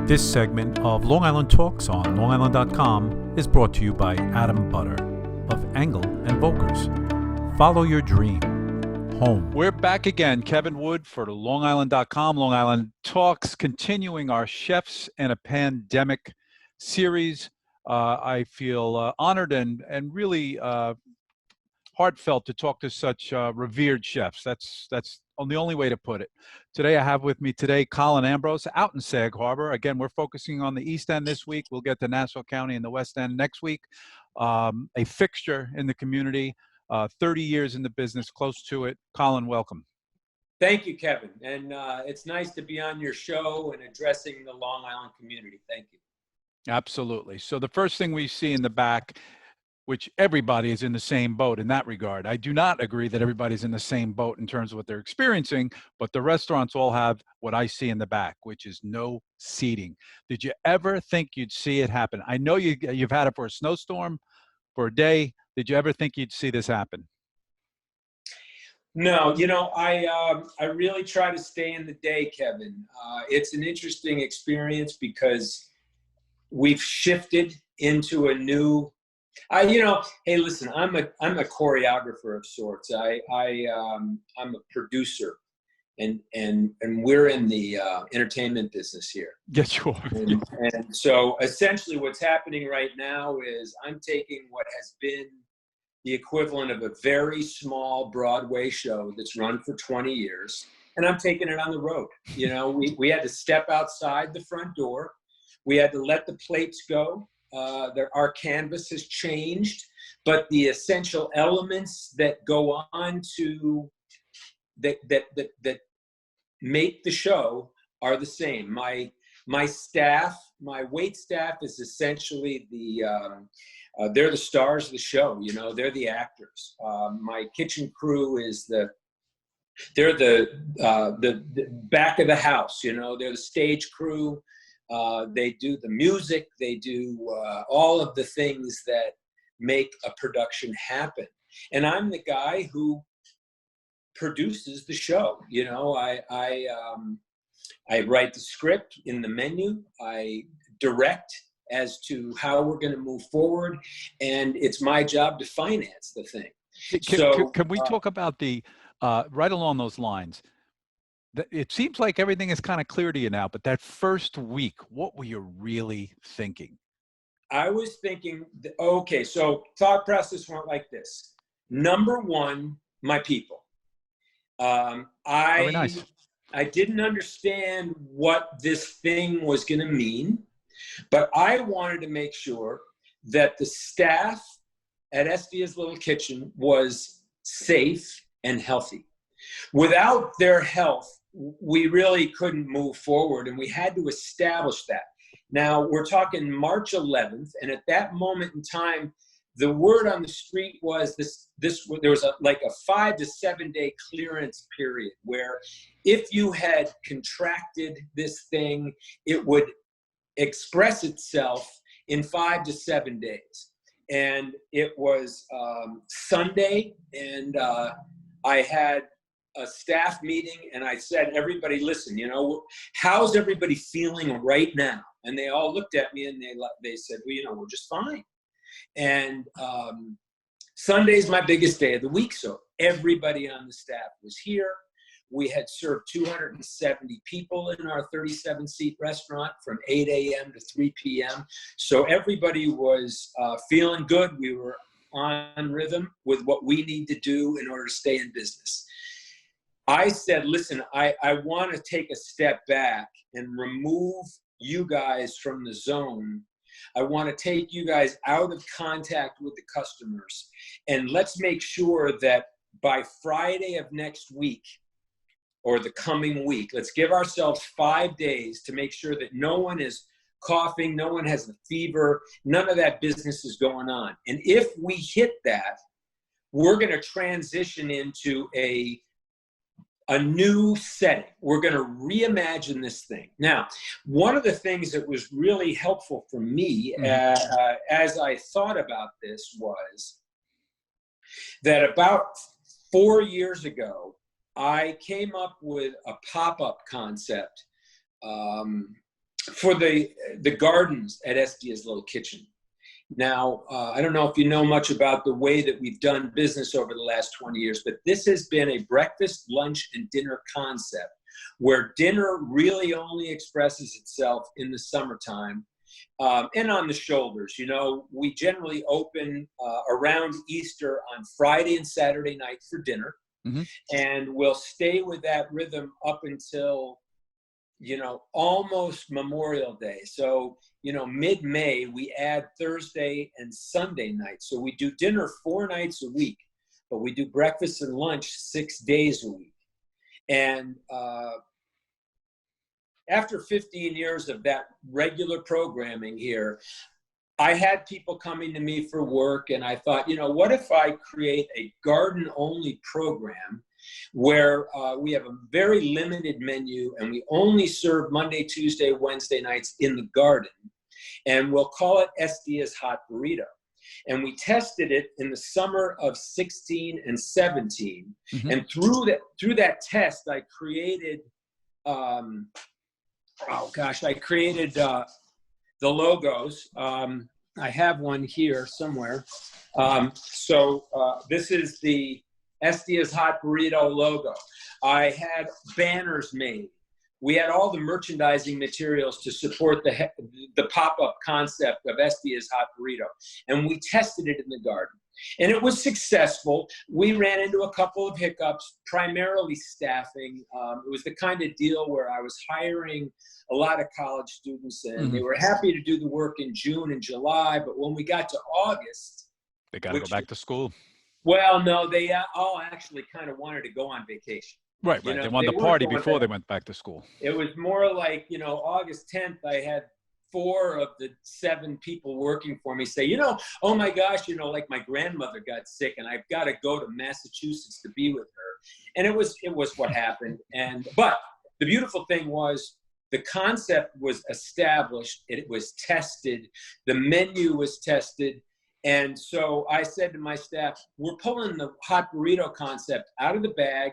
This segment of Long Island Talks on LongIsland.com is brought to you by Adam Butter of Angle and Volkers. Follow your dream. Home. We're back again. Kevin Wood for LongIsland.com. Long Island Talks, continuing our Chefs in a Pandemic series. I feel honored and really heartfelt to talk to such revered chefs. That's the only way to put it. Today, I have with me Colin Ambrose out in Sag Harbor. Again, we're focusing on the East End this week. We'll get to Nassau County and the West End next week. A fixture in the community, 30 years in the business, close to it. Colin, welcome. Thank you, Kevin. And it's nice to be on your show and addressing the Long Island community. Thank you. Absolutely. So the first thing we see in the back, which everybody is in the same boat in that regard. I do not agree that everybody's in the same boat in terms of what they're experiencing, but the restaurants all have what I see in the back, which is no seating. Did you ever think you'd see it happen? I know you've had it for a snowstorm, for a day. Did you ever think you'd see this happen? No, I really try to stay in the day, Kevin. It's an interesting experience because we've shifted into a new hey, listen, I'm a choreographer of sorts. I'm a producer, and we're in the entertainment business here. Yes, you are. And so essentially, what's happening right now is I'm taking what has been the equivalent of a very small Broadway show that's run for 20 years, and I'm taking it on the road. We had to step outside the front door. We had to let the plates go. Our canvas has changed, but the essential elements that go on to that make the show are the same. My staff, my wait staff is essentially they're the stars of the show. They're the actors. My kitchen crew is they're the back of the house. They're the stage crew. They do the music, they do all of the things that make a production happen. And I'm the guy who produces the show. I write the script in the menu, I direct as to how we're going to move forward, and it's my job to finance the thing. Can we talk about right along those lines? It seems like everything is kind of clear to you now, but that first week, what were you really thinking? I was thinking, okay, so thought process went like this. Number one, my people. Very nice. I didn't understand what this thing was going to mean, but I wanted to make sure that the staff at Estia's Little Kitchen was safe and healthy. Without their health, we really couldn't move forward, and we had to establish that. Now, we're talking March 11th, and at that moment in time, the word on the street was there was a 5 to 7 day clearance period where if you had contracted this thing, it would express itself in 5 to 7 days. And it was Sunday, and I had a staff meeting, and I said, everybody, listen, how's everybody feeling right now? And they all looked at me and they said, well, we're just fine. And Sunday's my biggest day of the week. So everybody on the staff was here. We had served 270 people in our 37-seat restaurant from 8 a.m. to 3 p.m. So everybody was feeling good. We were on rhythm with what we need to do in order to stay in business. I said, listen, I want to take a step back and remove you guys from the zone. I want to take you guys out of contact with the customers. And let's make sure that by Friday of next week or the coming week, let's give ourselves 5 days to make sure that no one is coughing, no one has a fever, none of that business is going on. And if we hit that, we're going to transition into a new setting. We're going to reimagine this thing. Now, one of the things that was really helpful for me as I thought about this was that about 4 years ago, I came up with a pop-up concept for the gardens at Estia's Little Kitchen. Now, I don't know if you know much about the way that we've done business over the last 20 years, but this has been a breakfast, lunch, and dinner concept where dinner really only expresses itself in the summertime and on the shoulders. You know, we generally open around Easter on Friday and Saturday night for dinner, and we'll stay with that rhythm up until, you know, almost Memorial Day. So, you know, mid-May, we add Thursday and Sunday nights. So we do dinner 4 nights a week, but we do breakfast and lunch 6 days a week. And after 15 years of that regular programming here, I had people coming to me for work, and I thought, you know, what if I create a garden-only program where we have a very limited menu and we only serve Monday, Tuesday, Wednesday nights in the garden, and we'll call it Estia's Hot Burrito. And we tested it in the summer of 16 and 17. And through that test, I created, I created the logos. I have one here somewhere. This is the Estia's Hot Burrito logo. I had banners made. We had all the merchandising materials to support the pop-up concept of Estia's Hot Burrito. And we tested it in the garden. And it was successful. We ran into a couple of hiccups, primarily staffing. It was the kind of deal where I was hiring a lot of college students, and they were happy to do the work in June and July. But when we got to August, they got to go back to school. Well, no, they all actually kind of wanted to go on vacation. Right. You know, they wanted to party before they went back to school. It was more like, you know, August 10th, I had 4 of the 7 people working for me say, you know, oh my gosh, you know, like my grandmother got sick and I've got to go to Massachusetts to be with her. And it was what happened. But the beautiful thing was the concept was established. It was tested. The menu was tested. And so I said to my staff, we're pulling the hot burrito concept out of the bag.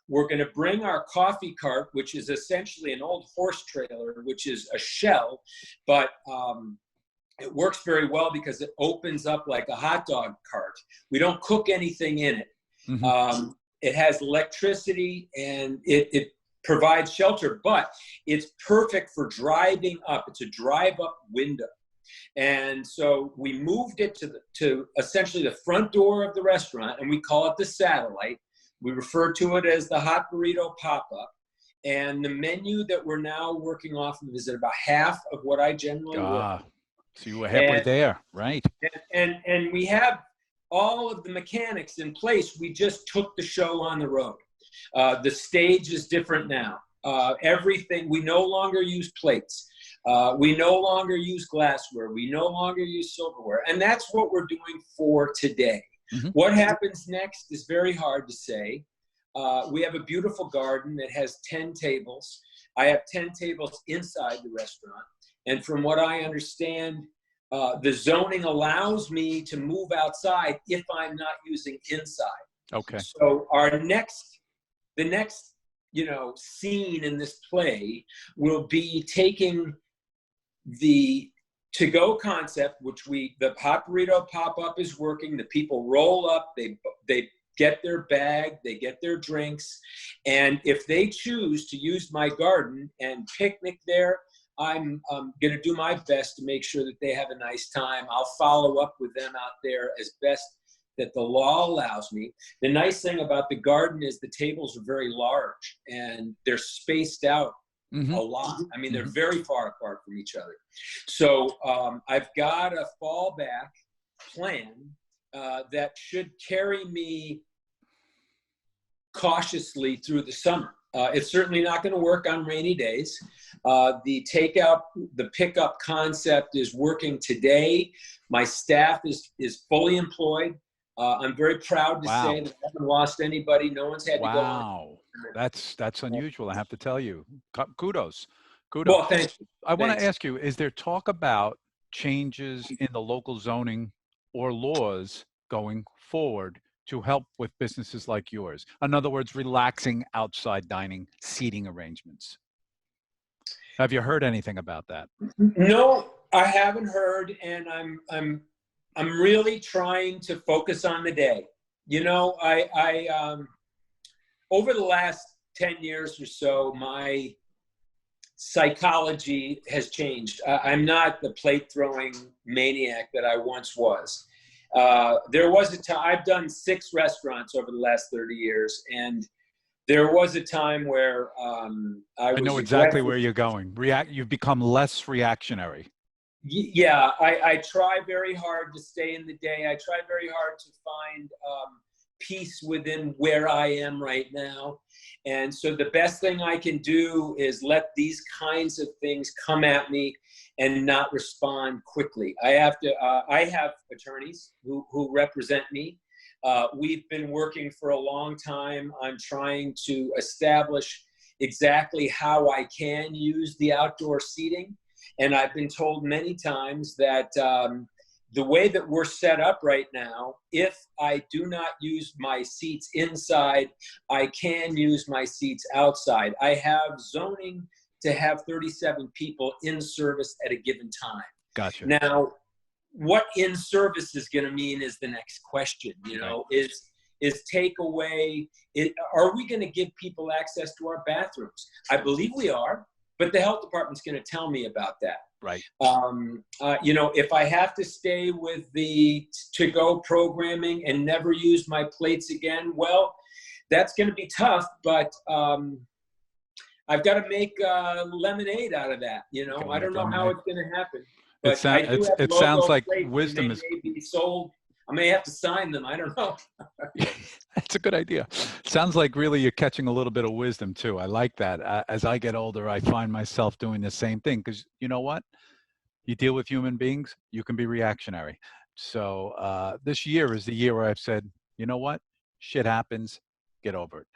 We're going to bring our coffee cart, which is essentially an old horse trailer, which is a shell, but it works very well because it opens up like a hot dog cart. We don't cook anything in it. It has electricity and it provides shelter, but it's perfect for driving up. It's a drive-up window. And so we moved it to essentially the front door of the restaurant, and we call it the satellite. We refer to it as the Hot Burrito Pop-Up. And the menu that we're now working off of is at about half of what I generally work. So you were halfway there, right? And we have all of the mechanics in place. We just took the show on the road. The stage is different now. Everything, we no longer use plates. We no longer use glassware. We no longer use silverware. And that's what we're doing for today. What happens next is very hard to say. We have a beautiful garden that has 10 tables. I have 10 tables inside the restaurant. And from what I understand, the zoning allows me to move outside if I'm not using inside. Okay. So the next, you know, scene in this play will be taking the to-go concept, which the Hot Burrito Pop-Up is working. The people roll up, they get their bag, they get their drinks, and if they choose to use my garden and picnic there, I'm going to do my best to make sure that they have a nice time. I'll follow up with them out there as best that the law allows me. The nice thing about the garden is the tables are very large and they're spaced out a lot. I mean, they're very far apart from each other. So I've got a fallback plan that should carry me cautiously through the summer. It's certainly not going to work on rainy days. The pickup concept is working today. My staff is fully employed. I'm very proud to say that I haven't lost anybody. No one's had to go on. That's unusual, I have to tell you. Kudos. Well, thank you. I want to ask you, is there talk about changes in the local zoning or laws going forward to help with businesses like yours? In other words, relaxing outside dining seating arrangements. Have you heard anything about that? No, I haven't heard, and I'm really trying to focus on the day. You know, I over the last 10 years or so, my psychology has changed. I'm not the plate throwing maniac that I once was. There was a time, I've done 6 restaurants over the last 30 years, and there was a time where I know was exactly aggressive. where you're going. You've become less reactionary. Yeah, I try very hard to stay in the day. I try very hard to find peace within where I am right now. And so the best thing I can do is let these kinds of things come at me and not respond quickly. I have attorneys who represent me. We've been working for a long time on trying to establish exactly how I can use the outdoor seating. And I've been told many times that the way that we're set up right now, if I do not use my seats inside, I can use my seats outside. I have zoning to have 37 people in service at a given time. Gotcha. Now, what in service is going to mean is the next question. You know, right. Is takeaway? Are we going to give people access to our bathrooms? I believe we are, but the health department's going to tell me about that. Right. You know, if I have to stay with the to-go programming and never use my plates again, well, that's going to be tough, but I've got to make lemonade out of that. You know, I don't know how it's going to happen. But it sounds like wisdom is may be sold. I may have to sign them. I don't know. That's a good idea. Sounds like really you're catching a little bit of wisdom too. I like that. As I get older, I find myself doing the same thing because you know what? You deal with human beings, you can be reactionary. So this year is the year where I've said, you know what? Shit happens. Get over it.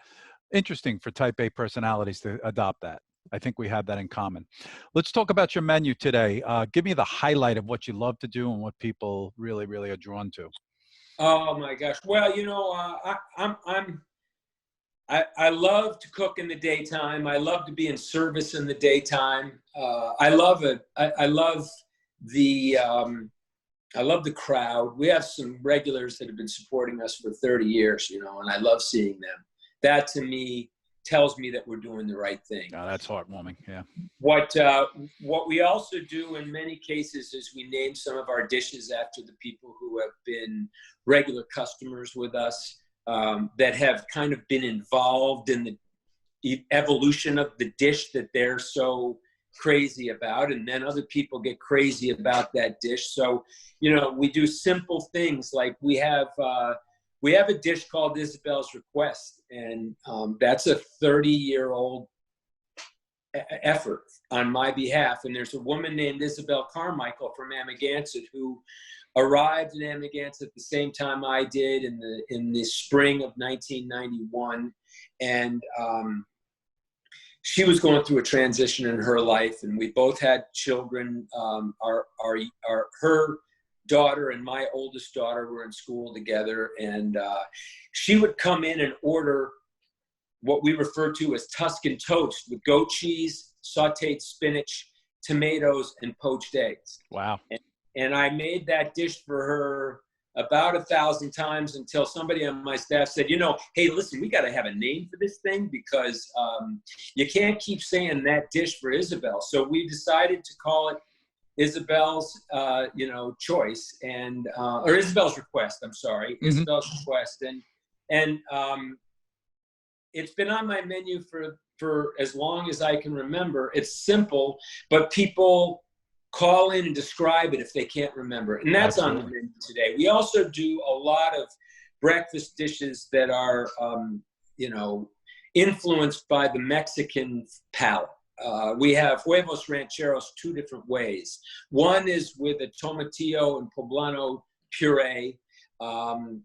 Interesting for type A personalities to adopt that. I think we have that in common. Let's talk about your menu today. Give me the highlight of what you love to do and what people really, really are drawn to. Oh my gosh! Well, you know, I love to cook in the daytime. I love to be in service in the daytime. I love it. I love the crowd. We have some regulars that have been supporting us for 30 years, you know, and I love seeing them. That to me tells me that we're doing the right thing. Oh, that's heartwarming. Yeah. What we also do in many cases is we name some of our dishes after the people who have been regular customers with us, that have kind of been involved in the evolution of the dish that they're so crazy about, and then other people get crazy about that dish. So, you know, we do simple things like we have a dish called Isabel's Request, and that's a 30-year-old effort on my behalf. And there's a woman named Isabel Carmichael from Amagansett who arrived in Amagansett at the same time I did in the spring of 1991. And she was going through a transition in her life, and we both had children. Her daughter and my oldest daughter were in school together, and she would come in and order what we refer to as Tuscan toast with goat cheese, sauteed spinach, tomatoes, and poached eggs. Wow. And I made that dish for her about 1,000 times until somebody on my staff said, you know, hey, listen, we got to have a name for this thing because you can't keep saying that dish for Isabel. So we decided to call it Isabel's, choice, and or Isabel's Request. I'm sorry, mm-hmm. Isabel's Request, and it's been on my menu for as long as I can remember. It's simple, but people call in and describe it if they can't remember, and that's Absolutely. On the menu today. We also do a lot of breakfast dishes that are, influenced by the Mexican palate. We have huevos rancheros 2 different ways. One is with a tomatillo and poblano puree.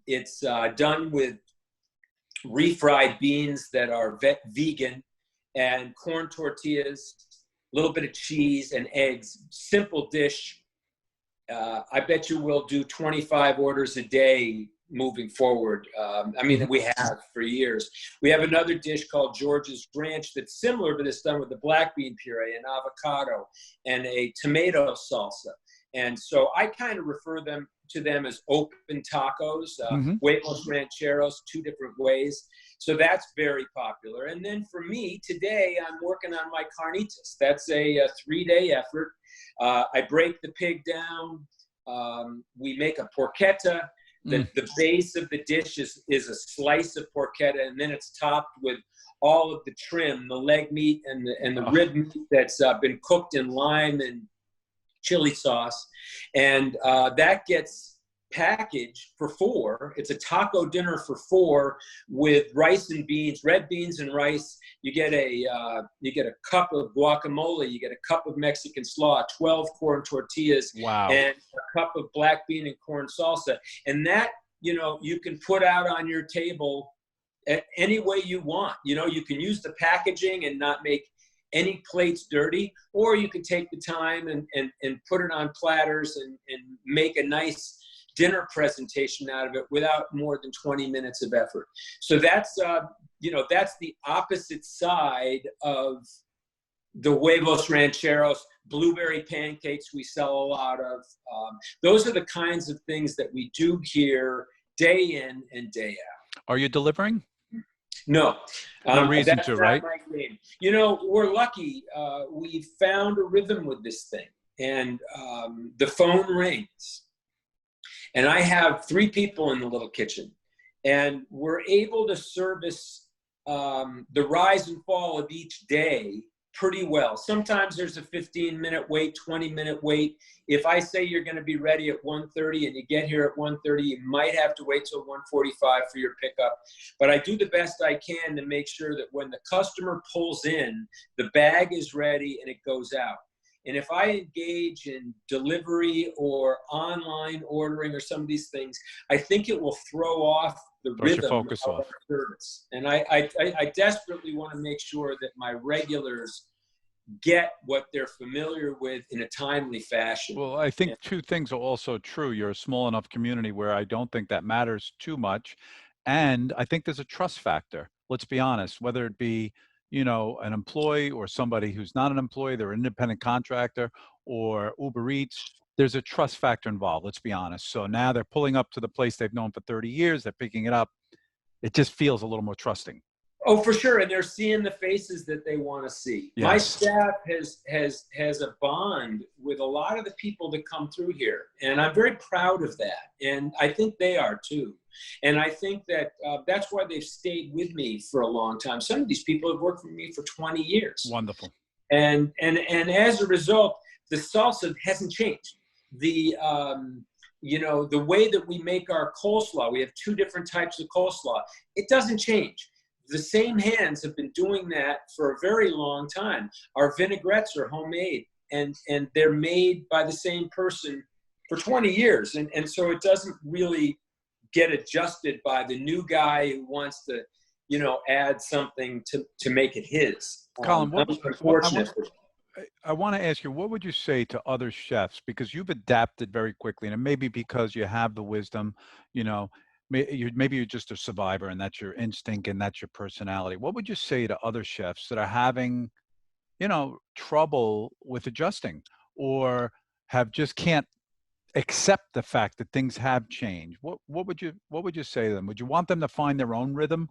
It's done with refried beans that are vegan, and corn tortillas, a little bit of cheese and eggs. Simple dish. I bet you we'll do 25 orders a day moving forward. I mean, we have for years. We have another dish called George's Ranch that's similar, but it's done with the black bean puree and avocado and a tomato salsa. And so I kind of refer to them as open tacos, huevos rancheros, 2 different ways. So that's very popular. And then for me, today I'm working on my carnitas. That's a 3-day effort. I break the pig down. We make a porchetta. The base of the dish is a slice of porchetta, and then it's topped with all of the trim, the leg meat and the rib meat that's been cooked in lime and chili sauce. And that gets packaged for 4. It's a taco dinner for 4 with rice and beans, red beans and rice. You get a cup of guacamole, you get a cup of Mexican slaw, 12 corn tortillas, wow, and a cup of black bean and corn salsa. And that, you can put out on your table any way you want. You can use the packaging and not make any plates dirty, or you can take the time and put it on platters and make a nice dinner presentation out of it without more than 20 minutes of effort. So that's the opposite side of the huevos rancheros. Blueberry pancakes we sell a lot of. Those are the kinds of things that we do here day in and day out. Are you delivering? No. No reason to, right? We're lucky. We found a rhythm with this thing. And the phone rings. And I have 3 people in the little kitchen. And we're able to service the rise and fall of each day pretty well. Sometimes there's a 15-minute wait, 20-minute wait. If I say you're going to be ready at 1:30 and you get here at 1:30, you might have to wait till 1:45 for your pickup. But I do the best I can to make sure that when the customer pulls in, the bag is ready and it goes out. And if I engage in delivery or online ordering or some of these things, I think it will throw off the rhythm of our service. And I desperately want to make sure that my regulars get what they're familiar with in a timely fashion. Well, I think 2 things are also true. You're a small enough community where I don't think that matters too much. And I think there's a trust factor. Let's be honest, whether it be an employee or somebody who's not an employee, they're an independent contractor or Uber Eats, there's a trust factor involved, let's be honest. So now they're pulling up to the place they've known for 30 years, they're picking it up. It just feels a little more trusting. Oh, for sure. And they're seeing the faces that they want to see. Yes. My staff has a bond with a lot of the people that come through here. And I'm very proud of that. And I think they are too. And I think that that's why they've stayed with me for a long time. Some of these people have worked for me for 20 years. Wonderful. And as a result, the salsa hasn't changed. The way that we make our coleslaw, we have 2 different types of coleslaw. It doesn't change. The same hands have been doing that for a very long time. Our vinaigrettes are homemade and they're made by the same person for 20 years. And so it doesn't really get adjusted by the new guy who wants to, add something to make it his. Colin, I want to ask you, what would you say to other chefs? Because you've adapted very quickly, and it may be because you have the wisdom, maybe you're just a survivor and that's your instinct and that's your personality. What would you say to other chefs that are having, trouble with adjusting or can't accept the fact that things have changed? What would you say to them? Would you want them to find their own rhythm?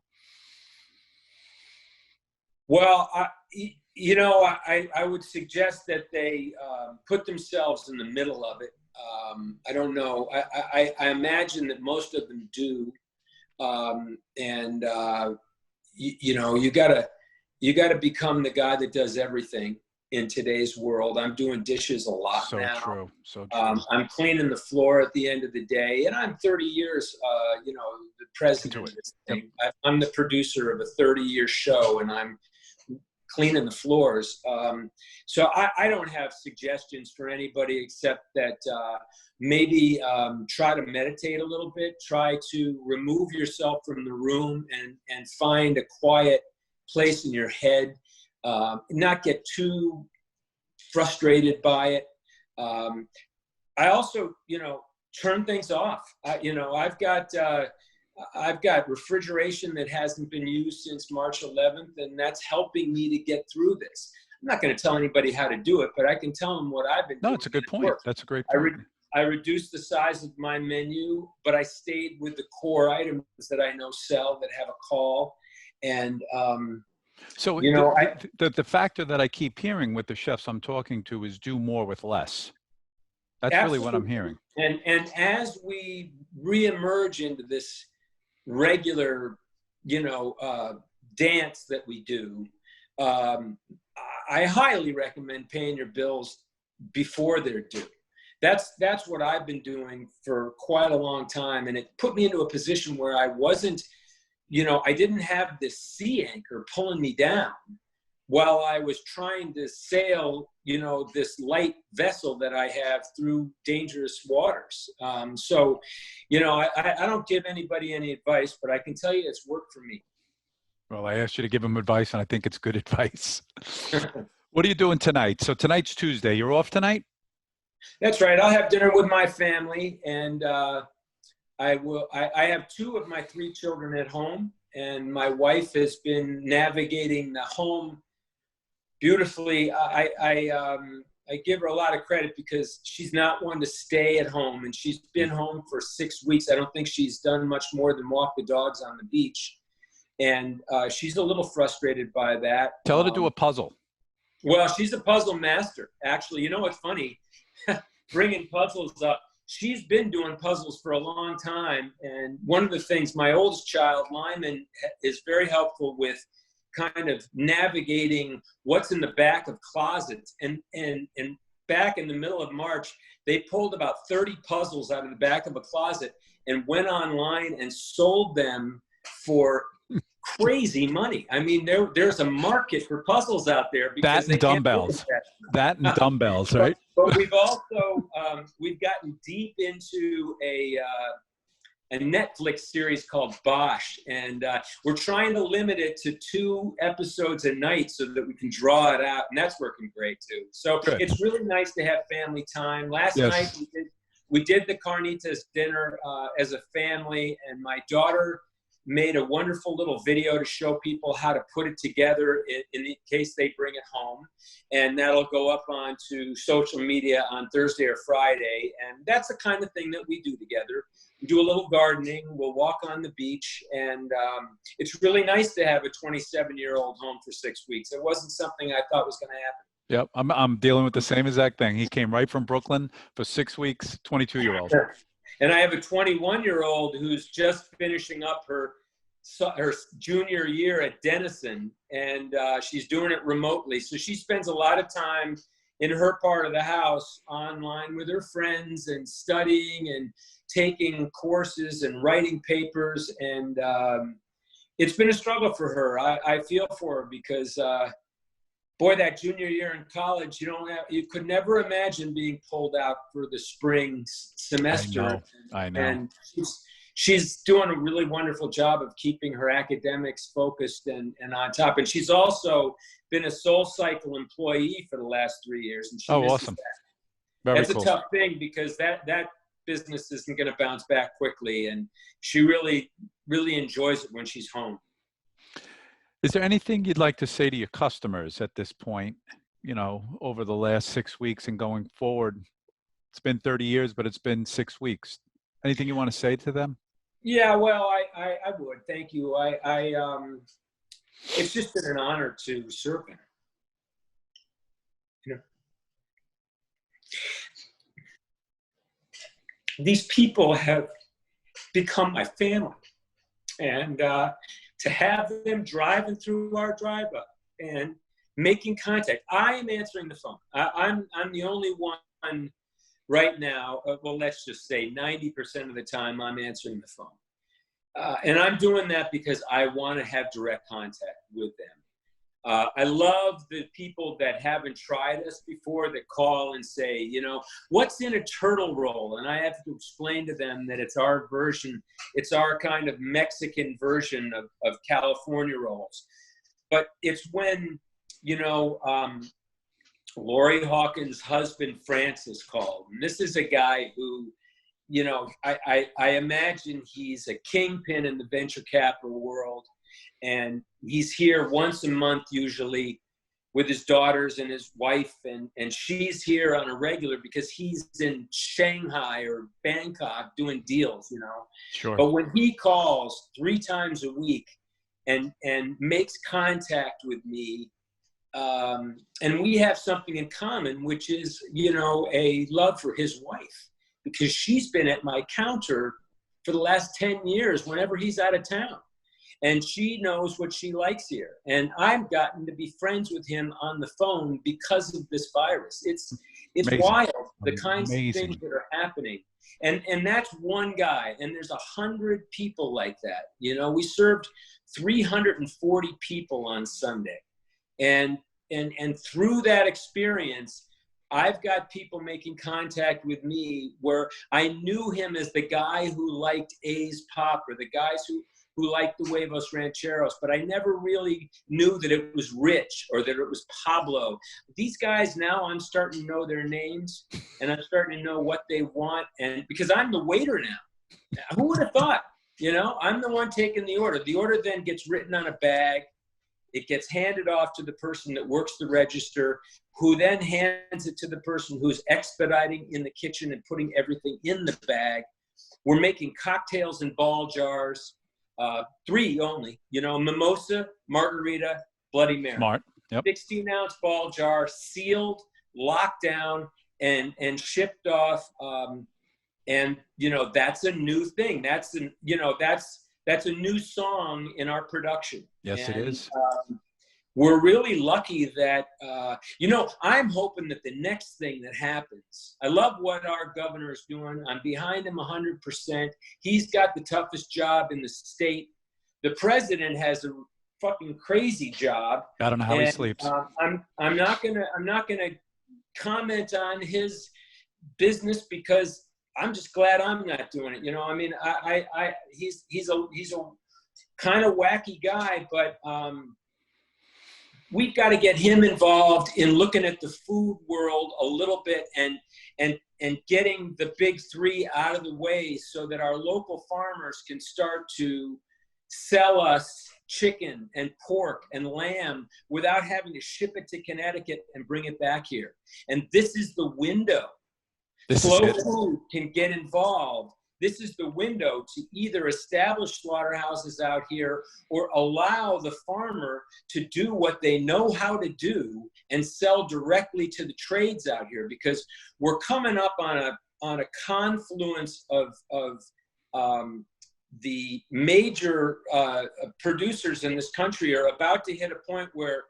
Well, I would suggest that they put themselves in the middle of it. I don't know. I imagine that most of them do. You gotta become the guy that does everything in today's world. I'm doing dishes a lot now. So true. I'm cleaning the floor at the end of the day, and I'm 30 years, the president of this thing. Yep. I'm the producer of a 30-year show, and I'm cleaning the floors. So I don't have suggestions for anybody except that maybe try to meditate a little bit, try to remove yourself from the room and find a quiet place in your head, not get too frustrated by it. I also, turn things off. I've got refrigeration that hasn't been used since March 11th, and that's helping me to get through this. I'm not going to tell anybody how to do it, but I can tell them what I've been doing. No, it's a good point. That's a great point. I reduced the size of my menu, but I stayed with the core items that I know sell, that have a call. And, so, you know, the factor that I keep hearing with the chefs I'm talking to is do more with less. That's absolutely really what I'm hearing. And as we reemerge into this regular, dance that we do, I highly recommend paying your bills before they're due. That's what I've been doing for quite a long time. And it put me into a position where I wasn't, I didn't have this sea anchor pulling me down while I was trying to sail, this light vessel that I have through dangerous waters. I don't give anybody any advice, but I can tell you it's worked for me. Well, I asked you to give them advice, and I think it's good advice. What are you doing tonight? So tonight's Tuesday. You're off tonight? That's right. I'll have dinner with my family, and I have 2 of my 3 children at home, and my wife has been navigating the home beautifully. I give her a lot of credit because she's not one to stay at home, and she's been home for 6 weeks. I don't think she's done much more than walk the dogs on the beach, and she's a little frustrated by that. Tell her to do a puzzle. Well, she's a puzzle master, actually. You know what's funny? Bringing puzzles up. She's been doing puzzles for a long time, and one of the things, my oldest child, Lyman, is very helpful with kind of navigating what's in the back of closets. And back in the middle of March, they pulled about 30 puzzles out of the back of a closet and went online and sold them for crazy money. I mean, there's a market for puzzles out there. That and dumbbells. That and dumbbells, right? But we've also we've gotten deep into a Netflix series called Bosch, and we're trying to limit it to 2 episodes a night so that we can draw it out, and that's working great too. So good. It's really nice to have family time. Last night we did the carnitas dinner as a family, and my daughter made a wonderful little video to show people how to put it together in case they bring it home. And that'll go up onto social media on Thursday or Friday. And that's the kind of thing that we do together. We do a little gardening. We'll walk on the beach. And it's really nice to have a 27-year-old home for 6 weeks. It wasn't something I thought was going to happen. Yep, I'm dealing with the same exact thing. He came right from Brooklyn for 6 weeks, 22-year-old. And I have a 21-year-old who's just finishing up her junior year at Denison, and she's doing it remotely. So she spends a lot of time in her part of the house online with her friends and studying and taking courses and writing papers. And it's been a struggle for her. I feel for her because boy, that junior year in college, you could never imagine being pulled out for the spring semester. I know. And she's doing a really wonderful job of keeping her academics focused and on top. And she's also been a SoulCycle employee for the last 3 years. And she awesome. That's cool. A tough thing because that business isn't going to bounce back quickly. And she really, really enjoys it when she's home. Is there anything you'd like to say to your customers at this point, over the last 6 weeks and going forward? It's been 30 years, but it's been 6 weeks. Anything you want to say to them? Yeah, well, I would. Thank you. It's just been an honor to serve them. These people have become my family, and to have them driving through our drive-up and making contact. I am answering the phone. I'm the only one right now. Well, let's just say 90% of the time I'm answering the phone. And I'm doing that because I want to have direct contact with them. I love the people that haven't tried us before that call and say, what's in a turtle roll? And I have to explain to them that it's our version. It's our kind of Mexican version of California rolls. But it's when, Lori Hawkins' husband, Francis, called. And this is a guy who you know, I imagine he's a kingpin in the venture capital world, and he's here once a month usually with his daughters and his wife, and she's here on a regular because he's in Shanghai or Bangkok doing deals, you know. Sure. But when he calls 3 times a week and makes contact with me, and we have something in common, which is, you know, a love for his wife, because she's been at my counter for the last 10 years whenever he's out of town. And she knows what she likes here. And I've gotten to be friends with him on the phone because of this virus. It's Amazing. Wild, the kinds Amazing. of things that are happening. And that's one guy. And there's 100 people like that. You know, we served 340 people on Sunday. And through that experience, I've got people making contact with me where I knew him as the guy who liked A's Pop, or the guys who liked the Huevos Rancheros, but I never really knew that it was Rich or that it was Pablo. These guys now, I'm starting to know their names, and I'm starting to know what they want, and because I'm the waiter now. Who would have thought? You know, I'm the one taking the order. The order then gets written on a bag. It gets handed off to the person that works the register, who then hands it to the person who's expediting in the kitchen and putting everything in the bag. We're making cocktails in ball jars. 3 only, you know, mimosa, margarita, Bloody Mary. Smart. Yep. 16-ounce ball jar, sealed, locked down, and shipped off. And you know, that's a new thing. That's a new song in our production. Yes, and, it is. We're really lucky that, you know, I'm hoping that the next thing that happens, I love what our governor is doing. I'm behind him 100%. He's got the toughest job in the state. The president has a fucking crazy job. I don't know how he sleeps. I'm not gonna comment on his business because I'm just glad I'm not doing it. You know, I mean, he's a kind of wacky guy, but, we've got to get him involved in looking at the food world a little bit and getting the big 3 out of the way so that our local farmers can start to sell us chicken and pork and lamb without having to ship it to Connecticut and bring it back here. And this is the window. Slow food can get involved. This is the window to either establish slaughterhouses out here or allow the farmer to do what they know how to do and sell directly to the trades out here, because we're coming up on a confluence of the major producers in this country are about to hit a point where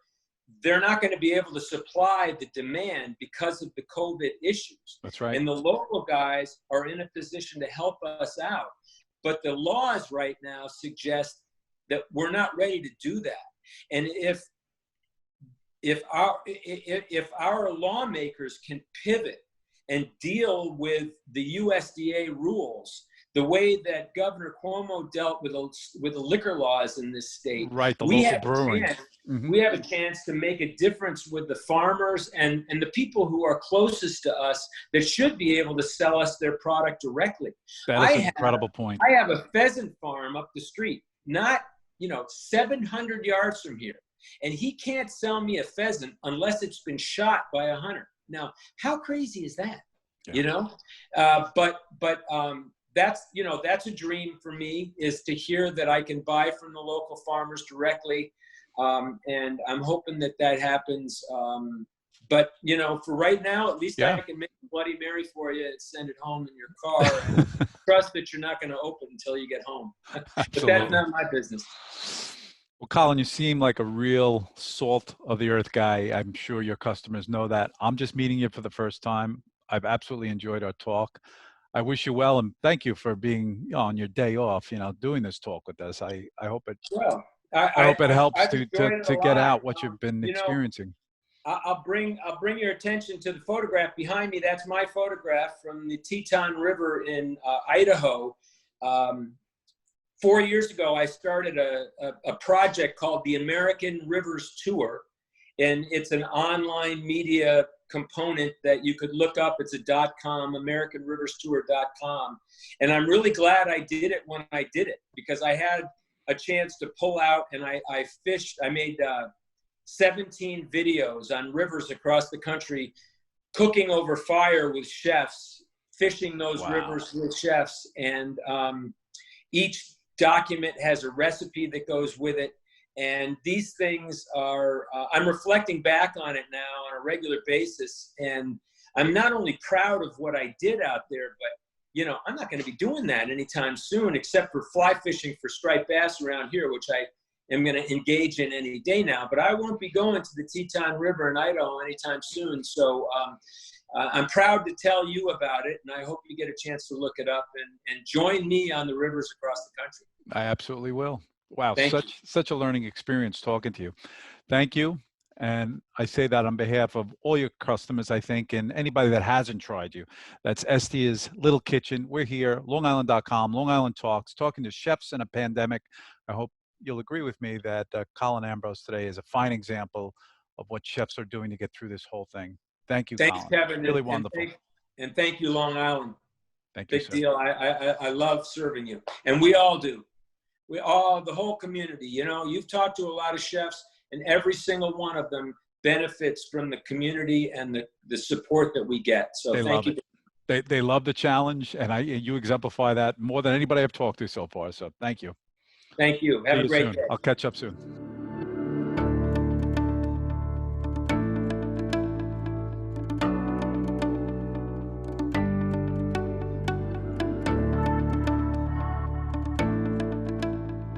they're not going to be able to supply the demand because of the COVID issues. That's right. And the local guys are in a position to help us out. But the laws right now suggest that we're not ready to do that. And if our lawmakers can pivot and deal with the USDA rules the way that Governor Cuomo dealt with the liquor laws in this state, right? The local brewing. We have a chance to make a difference with the farmers and the people who are closest to us that should be able to sell us their product directly. That is an incredible point. I have a pheasant farm up the street, not 700 yards from here, and he can't sell me a pheasant unless it's been shot by a hunter. Now, how crazy is that? Yeah. You know, but that's a dream for me, is to hear that I can buy from the local farmers directly. And I'm hoping that happens. But, for right now, at least I can make a Bloody Mary for you and send it home in your car and trust that you're not going to open until you get home. But that's not my business. Well, Colin, you seem like a real salt of the earth guy. I'm sure your customers know that. I'm just meeting you for the first time. I've absolutely enjoyed our talk. I wish you well, and thank you for being on your day off, doing this talk with us. I hope it. Well, I hope it helps to get out what you've been experiencing. I'll bring your attention to the photograph behind me. That's my photograph from the Teton River in Idaho. 4 years ago, I started a project called the American Rivers Tour, and it's an online media component that you could look up. It's a .com, AmericanRiversTour.com. And I'm really glad I did it when I did it, because I had a chance to pull out and I fished. I made 17 videos on rivers across the country, cooking over fire with chefs, fishing those rivers with chefs. And each document has a recipe that goes with it. And these things are, I'm reflecting back on it now on a regular basis. And I'm not only proud of what I did out there, but, you know, I'm not going to be doing that anytime soon, except for fly fishing for striped bass around here, which I am going to engage in any day now. But I won't be going to the Teton River in Idaho anytime soon. So I'm proud to tell you about it. And I hope you get a chance to look it up and join me on the rivers across the country. I absolutely will. Wow, Thank you. such a learning experience talking to you. Thank you. And I say that on behalf of all your customers, I think, and anybody that hasn't tried you. That's Estia's Little Kitchen. We're here, LongIsland.com, Long Island Talks, talking to chefs in a pandemic. I hope you'll agree with me that Colin Ambrose today is a fine example of what chefs are doing to get through this whole thing. Thank you, Thanks, Colin. Kevin. Really wonderful. And thank you, Long Island. Thank you, Big sir. deal. I love serving you. And we all do. We all, the whole community, you know, you've talked to a lot of chefs, and every single one of them benefits from the community and the support that we get. So thank you. They love the challenge, and you exemplify that more than anybody I've talked to so far. So thank you. Thank you. Have a great day. I'll catch up soon.